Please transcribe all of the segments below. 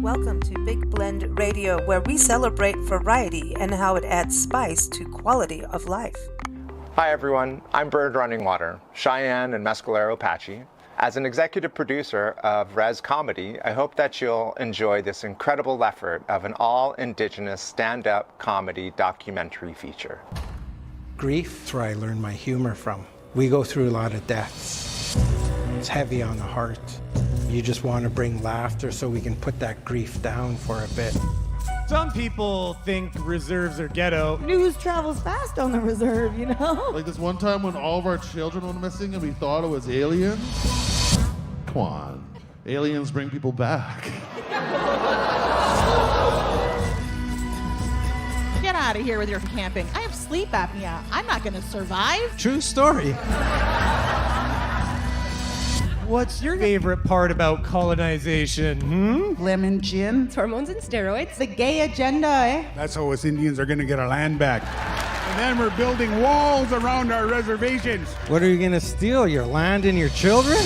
Welcome to Big Blend Radio, where we celebrate variety and how it adds spice to quality of life. Hi everyone, I'm Bird Running Water, Cheyenne and Mescalero Apache. As an executive producer of Res Comedy, I hope that you'll enjoy this incredible effort of an all-Indigenous stand-up comedy documentary feature. Grief is where I learn my humor from. We go through a lot of deaths. It's heavy on the heart. You just want to bring laughter so we can put that grief down for a bit. Some people think reserves are ghetto. News travels fast on the reserve, you know? Like this one time when all of our children went missing and we thought it was aliens. Come on. Aliens bring people back. Get out of here with your camping. I have sleep apnea. I'm not going to survive. True story. What's your favorite part about colonization? Lemon gin. It's hormones and steroids. The gay agenda, eh? That's how us Indians are going to get our land back. And then we're building walls around our reservations. What are you going to steal, your land and your children?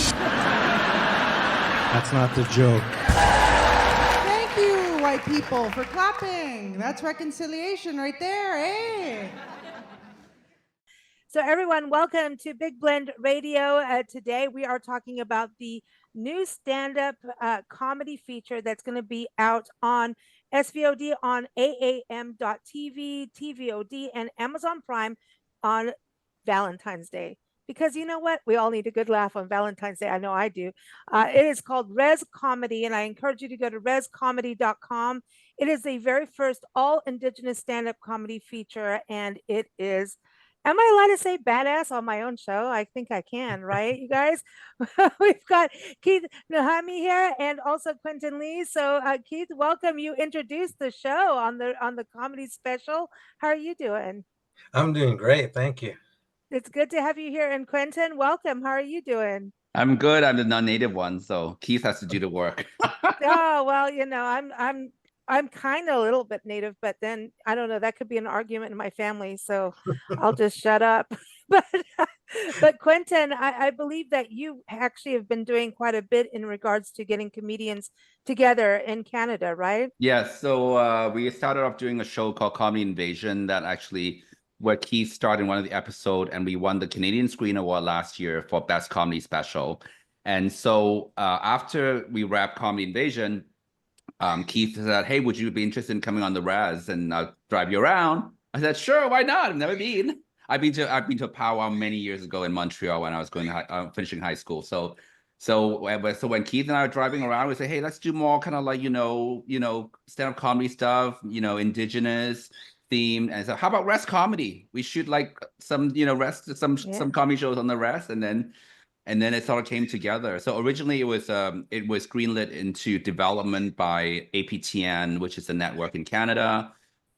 That's not the joke. Thank you, white people, for clapping. That's reconciliation right there, eh? So everyone, welcome to Big Blend Radio. Today we are talking about the new stand-up comedy feature that's going to be out on SVOD, on AAM.TV, TVOD, and Amazon Prime on Valentine's Day. Because you know what? We all need a good laugh on Valentine's Day. I know I do. It is called Res Comedy, and I encourage you to go to rescomedy.com. It is the very first all-Indigenous stand-up comedy feature, and it is... Am I allowed to say badass on my own show? I think I can, right, you guys? We've got Keith Nahanee here and also Quentin Lee. So Keith, welcome. You introduced the show on the comedy special. How are you doing? I'm doing great, thank you. It's good to have you here. And Quentin, welcome. How are you doing? I'm good. I'm the non-native one, so Keith has to do the work. Oh, well, you know, I'm kind of a little bit native, but then I don't know, that could be an argument in my family, so I'll just shut up. But Quentin, I believe that you actually have been doing quite a bit in regards to getting comedians together in Canada, right? Yes. So we started off doing a show called Comedy Invasion that actually where Keith starred in one of the episodes, and we won the Canadian Screen Award last year for Best Comedy Special. And so after we wrapped Comedy Invasion, Keith said, "Hey, would you be interested in coming on the Res and I'll drive you around?" I said, "Sure, why not? I've never been. I've been to a powwow many years ago in Montreal when I was finishing high school. So when Keith and I are driving around, we say, hey, let's do more kind of like stand-up comedy stuff, Indigenous themed. And so how about Res Comedy? We shoot like some comedy shows on the Res, and then it sort of came together. So originally it was greenlit into development by APTN, which is a network in Canada.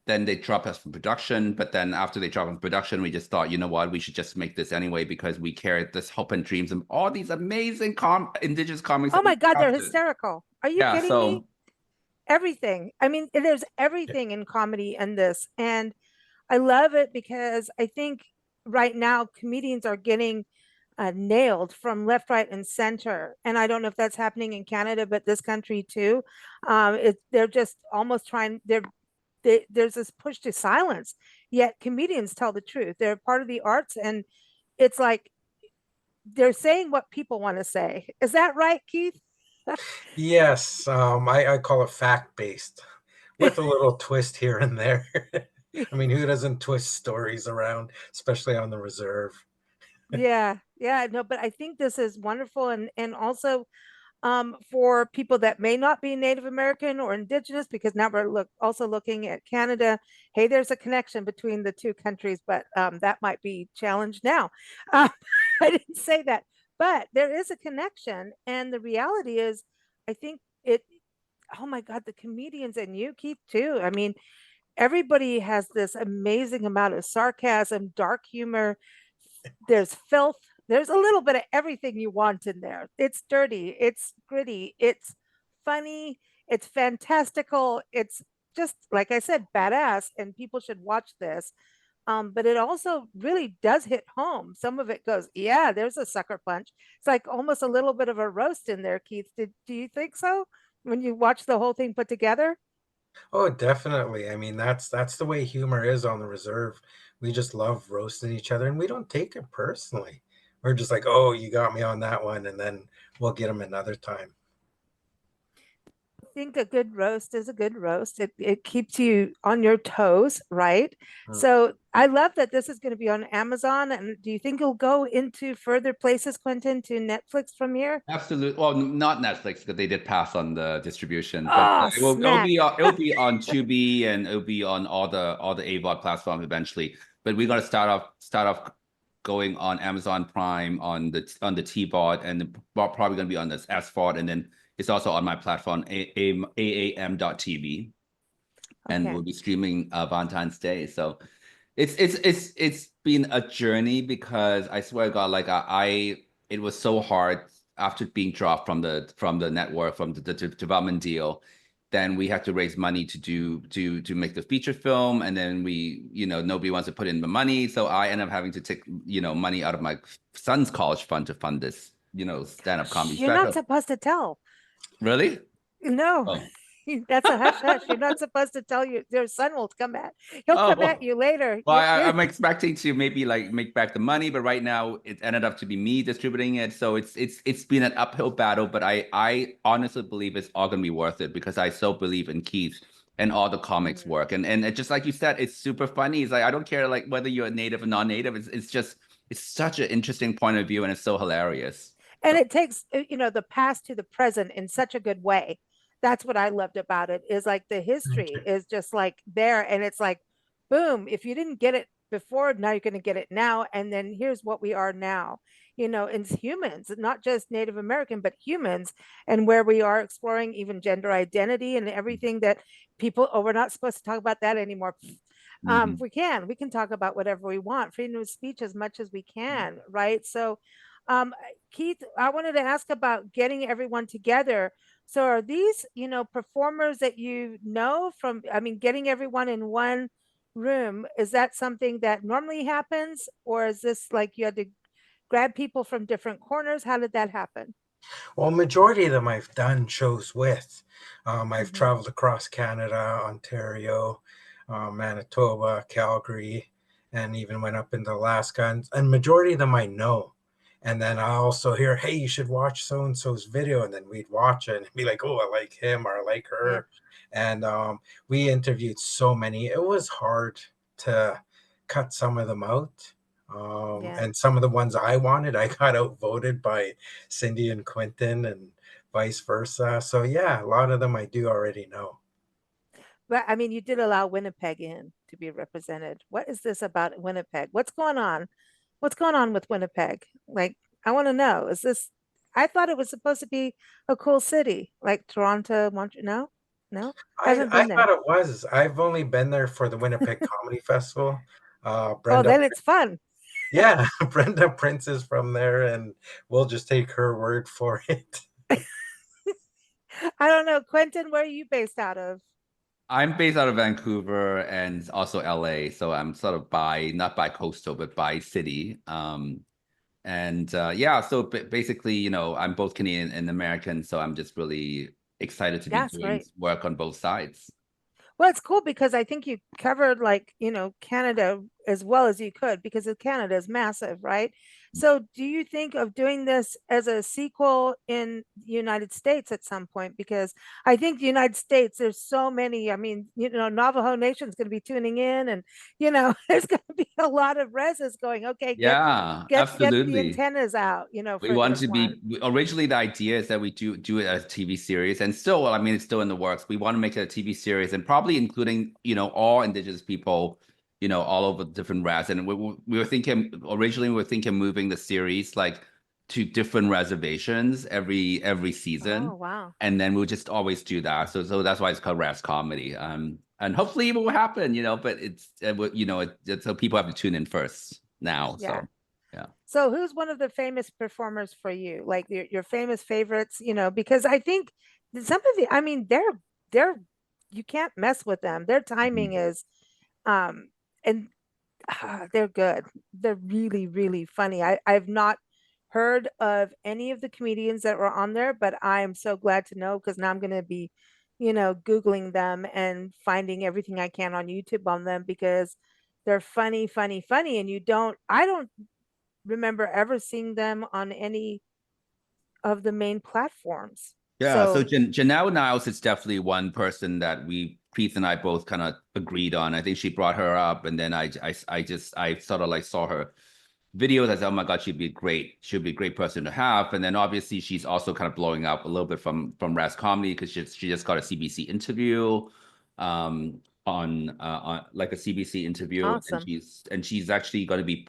Then they dropped us from production. But then after they dropped us from production, we just thought, you know what, we should just make this anyway because we carry this hope and dreams and all these amazing Indigenous comics. Oh my God, they're hysterical. Are you kidding me? Everything. I mean, there's everything in comedy in this. And I love it because I think right now comedians are getting nailed from left, right, and center. And I don't know if that's happening in Canada, but this country too. They're just almost trying, there's this push to silence, yet comedians tell the truth. They're part of the arts, and it's like they're saying what people want to say. Is that right, Keith? Yes, I call it fact-based with a little twist here and there. I mean, who doesn't twist stories around, especially on the reserve? Yeah, no, but I think this is wonderful, and also for people that may not be Native American or Indigenous, because now we're also looking at Canada. Hey, there's a connection between the two countries, but that might be challenged now. I didn't say that, but there is a connection, and the reality is, I think oh my God, the comedians and you, Keith, too. I mean, everybody has this amazing amount of sarcasm, dark humor. There's filth. There's a little bit of everything you want in there. It's dirty. It's gritty. It's funny. It's fantastical. It's just, like I said, badass. And people should watch this. But it also really does hit home. Some of it goes, yeah, there's a sucker punch. It's like almost a little bit of a roast in there, Keith. Do you think so? when you watch the whole thing put together? Oh, definitely. I mean, that's the way humor is on the reserve. We just love roasting each other, and we don't take it personally. We're just like, oh, you got me on that one, and then we'll get them another time. I think a good roast is a good roast. It keeps you on your toes, right? Mm. So I love that this is going to be on Amazon. And do you think it'll go into further places, Quentin, to Netflix from here? Absolutely. Well, not Netflix because they did pass on the distribution, but Oh, smack. it'll be on Tubi and it'll be on all the AVOD platforms eventually. But we're gonna start off going on Amazon Prime on the T-Bot and probably gonna be on this SVOD, and then it's also on my platform aam.tv, and Okay. we'll be streaming Valentine's Day. So it's been a journey because I swear to God, like I it was so hard after being dropped from the network from the development deal. Then we had to raise money to make the feature film, and then nobody wants to put in the money, so I end up having to take money out of my son's college fund to fund this stand-up comedy You're not special. supposed to tell. Really? No, Oh. that's a hush hush. You're not supposed to tell your son will come back. He'll come at Oh. you later. Well, I'm expecting to maybe like make back the money, but right now it ended up to be me distributing it. So it's been an uphill battle, but I honestly believe it's all gonna be worth it because I so believe in Keith and all the comics work. And it, just like you said, it's super funny. It's like I don't care like whether you're native or non-native. It's just it's such an interesting point of view and it's so hilarious. And So, it takes the past to the present in such a good way. That's what I loved about it, is like the Thank history you. is just like there, and it's like boom, if you didn't get it before, now you're going to get it now, and then here's what we are now, in humans, not just Native American but humans, and where we are exploring even gender identity and everything that people, oh, we're not supposed to talk about that anymore. mhm. We can talk about whatever we want, freedom of speech as much as we can, right? So um, Keith, I wanted to ask about getting everyone together. So are these, performers that from, I mean, getting everyone in one room, is that something that normally happens? Or is this like you had to grab people from different corners? How did that happen? Well, majority of them I've done shows with. I've Hmm. traveled across Canada, Ontario, Manitoba, Calgary, and even went up into Alaska. And majority of them I know. And then I also hear, hey, you should watch so and so's video. And then we'd watch it and be like, oh, I like him or I like Yeah. her. And we interviewed so many. It was hard to cut some of them out. Yeah. And some of the ones I wanted, I got outvoted by Cindy and Quentin and vice versa. So yeah, a lot of them I do already know. But I mean, you did allow Winnipeg in to be represented. What is this about Winnipeg? What's going on? What's going on with Winnipeg? Like, I want to know. Is this? I thought it was supposed to be a cool city, like Toronto, Montreal. No, no, haven't I been there. thought it was. I've only been there for the Winnipeg Comedy Festival. Oh, Brenda, then it's fun. yeah, Brenda Prince is from there, and we'll just take her word for it. I don't know, Quentin. Where are you based out of? I'm based out of Vancouver and also LA, so I'm sort of not by coastal, but by city. And yeah, so basically, I'm both Canadian and American, so I'm just really excited to be That's doing great. work on both sides. Well, it's cool because I think you covered like, Canada as well as you could because Canada is massive, right? So do you think of doing this as a sequel in the United States at some point? Because I think the United States, there's so many, I mean, Navajo Nation is going to be tuning in, and, there's going to be a lot of reses going, okay, Yeah, get the absolutely. antennas out, We for want this to one. be originally the idea is that we do it as a TV series, and still, well, I mean, it's still in the works. We want to make it a TV series, and probably including all Indigenous people, all over different res. And we were thinking originally we were thinking moving the series like to different reservations every Oh, season, wow. and then we'll just always do that. So that's why it's called Res Comedy. And hopefully it will happen, but it's so people have to tune in first now. Yeah. So yeah. So who's one of the famous performers for you? Like your famous favorites, because I think some of the, I mean, they're you can't mess with them. Their timing is and they're good. They're really, really funny. I've not heard of any of the comedians that were on there, but I'm so glad to know because now I'm going to be, Googling them and finding everything I can on YouTube on them because they're funny, funny, funny. And I don't remember ever seeing them on any of the main platforms. Yeah, so So, Janelle Niles is definitely one person that Keith and I both kind of agreed on. I think she brought her up, and then I sort of like saw her videos. I said, oh my God, she'd be a great person to have. And then obviously she's also kind of blowing up a little bit from Raz Comedy because she just got a CBC interview, on like a CBC interview, and awesome. she's actually going to be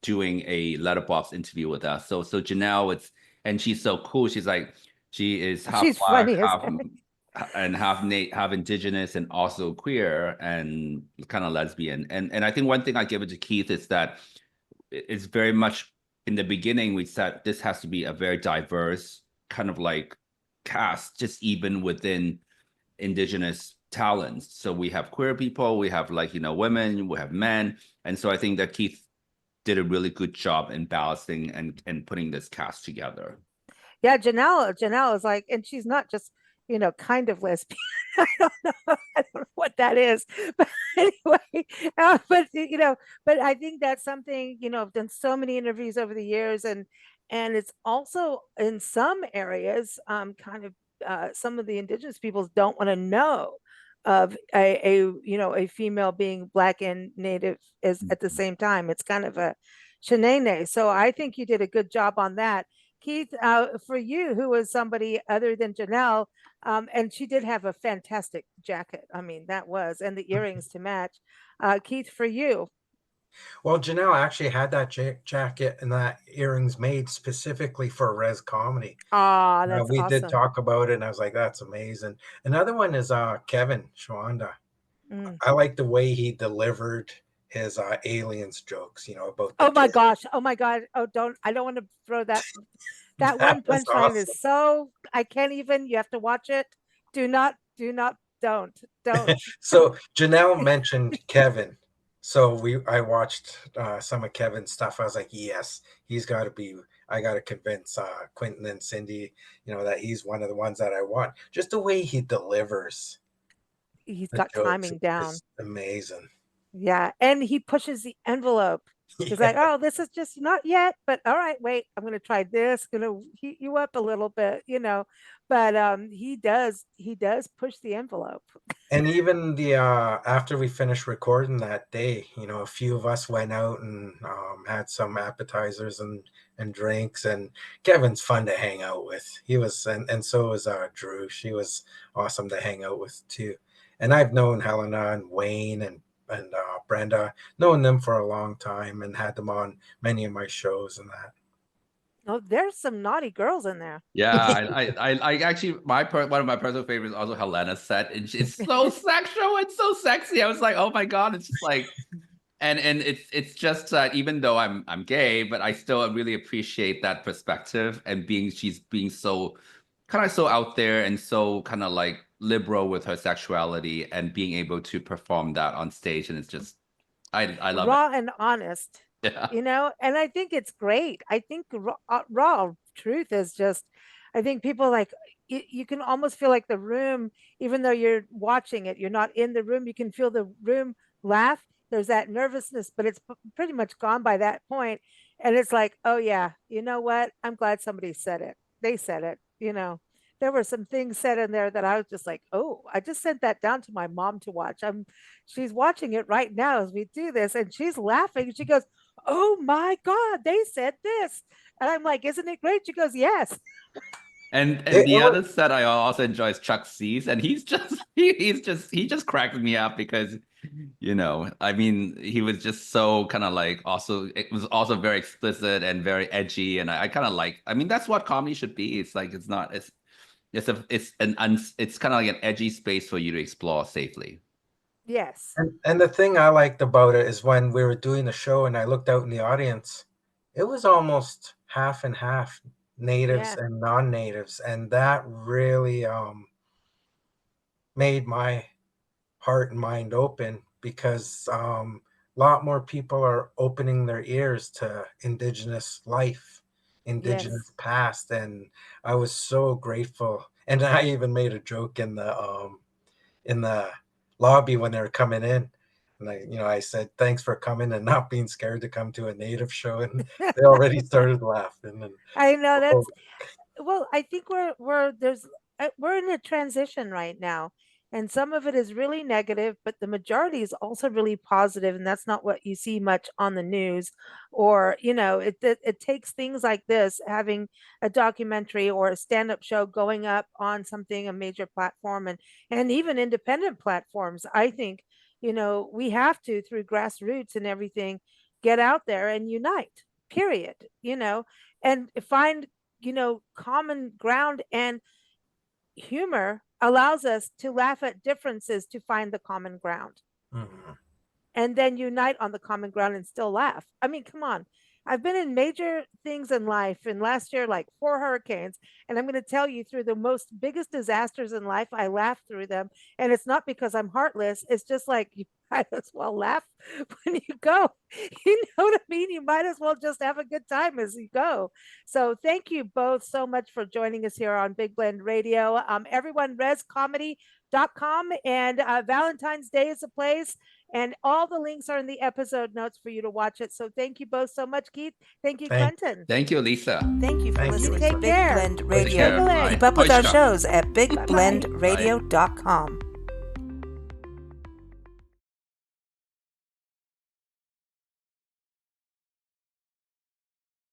doing a letterbox interview with us. So Janelle, and she's so cool. She is half She's black, funny as heck. half indigenous, and also queer and kind of lesbian. And I think one thing I give it to Keith is that it's very much in the beginning we said this has to be a very diverse kind of like cast, just even within indigenous talents. So we have queer people, we have like women, we have men, and so I think that Keith did a really good job in balancing and putting this cast together. Yeah, Janelle is like, and she's not just, kind of lesbian. I don't know. I don't know what that is. But anyway, but I think that's something, I've done so many interviews over the years and it's also in some areas, kind of some of the indigenous peoples don't want to know of a female being black and native is at the same time. It's kind of a shenane. So I think you did a good job on that. Keith, for you, who was somebody other than Janelle, and she did have a fantastic jacket. I mean, and the earrings to match. Keith, for you. Well, Janelle actually had that jacket and that earrings made specifically for Res Comedy. Ah, that's We did awesome. talk about it, and I was like, "That's amazing." Another one is Kevin Shwanda. Mm. I like the way he delivered his aliens jokes. About the Oh my kid. gosh. Oh my God. Oh, I don't want to throw that. That That one was punchline awesome. is so, I can't even, you have to watch it. Do not, don't. So Janelle mentioned Kevin. So I watched some of Kevin's stuff. I was like, yes, he's got to be. I got to convince Quentin and Cindy, that he's one of the ones that I want. Just the way he delivers He's the got jokes timing down. is amazing. Yeah. And he pushes the envelope. He's Yeah. like, oh, this is just not yet, but all right, wait, I'm gonna try this, gonna heat you up a little bit, But he does push the envelope. And even the after we finished recording that day, a few of us went out and had some appetizers and drinks. And Kevin's fun to hang out with. He was, and so was Drew. She was awesome to hang out with too. And I've known Helena and Wayne and Brenda, known them for a long time, and had them on many of my shows and that. Oh, there's some naughty girls in there. Yeah, I actually one of my personal favorites is also Helena's set, and it's so sexual and so sexy. I was like, oh my God, it's just like, and it's just that even though I'm gay, but I still really appreciate that perspective and she's being so kind of so out there and so kind of like liberal with her sexuality and being able to perform that on stage, and it's just I love it. Raw and honest, Yeah. and I think it's great. I think raw truth is just, I think people like, you can almost feel like the room, even though you're watching it, you're not in the room, you can feel the room laugh. There's that nervousness, but it's pretty much gone by that point. And it's like, oh yeah, you know what? I'm glad somebody said it. They said it. There were some things said in there that I was just like, oh, I just sent that down to my mom to watch. She's watching it right now as we do this, and she's laughing. She goes, oh my God, they said this. And I'm like, isn't it great? She goes, yes. And It the was, other set I also enjoy is Chuck C's, and he just cracks me up because I mean he was just so kind of like also it was also very explicit and very edgy, and I kind of like, I mean that's what comedy should be. It's like it's not it's kind of like an edgy space for you to explore safely. Yes. and the thing I liked about it is when we were doing the show and I looked out in the audience, it was almost half and half, natives Yeah. and non-natives, and that really made my heart and mind open because a lot more people are opening their ears to indigenous life indigenous Yes. past, and I was so grateful. And I even made a joke in the lobby when they were coming in. And I said, thanks for coming and not being scared to come to a native show. And they already started laughing. And I know oh, that's well, I think we're in a transition right now, and some of it is really negative, but the majority is also really positive, and that's not what you see much on the news. Or it takes things like this, having a documentary or a stand-up show going up on something, a major platform, and even independent platforms. I think we have to, through grassroots and everything, get out there and unite. Period. And find common ground, and humor allows us to laugh at differences to find the common ground mhm. and then unite on the common ground and still laugh. I mean, come on. I've been in major things in life, and last year, like 4 hurricanes. And I'm going to tell you, through the most biggest disasters in life, I laughed through them. And it's not because I'm heartless. It's just like you might as well laugh when you go. You know what I mean? You might as well just have a good time as you go. So thank you both so much for joining us here on Big Blend Radio. Everyone, rescomedy.com, and Valentine's Day is a place, and all the links are in the episode notes for you to watch it. So thank you both so much, Keith. Thank you, Thank, Quentin. Thank you, Lisa. Thank you for thank you, listening Lisa. to Take Big care. Blend Take Radio. care. Bye. Bye. Keep up with our Oishka. shows at Bye-bye. bigblendradio.com.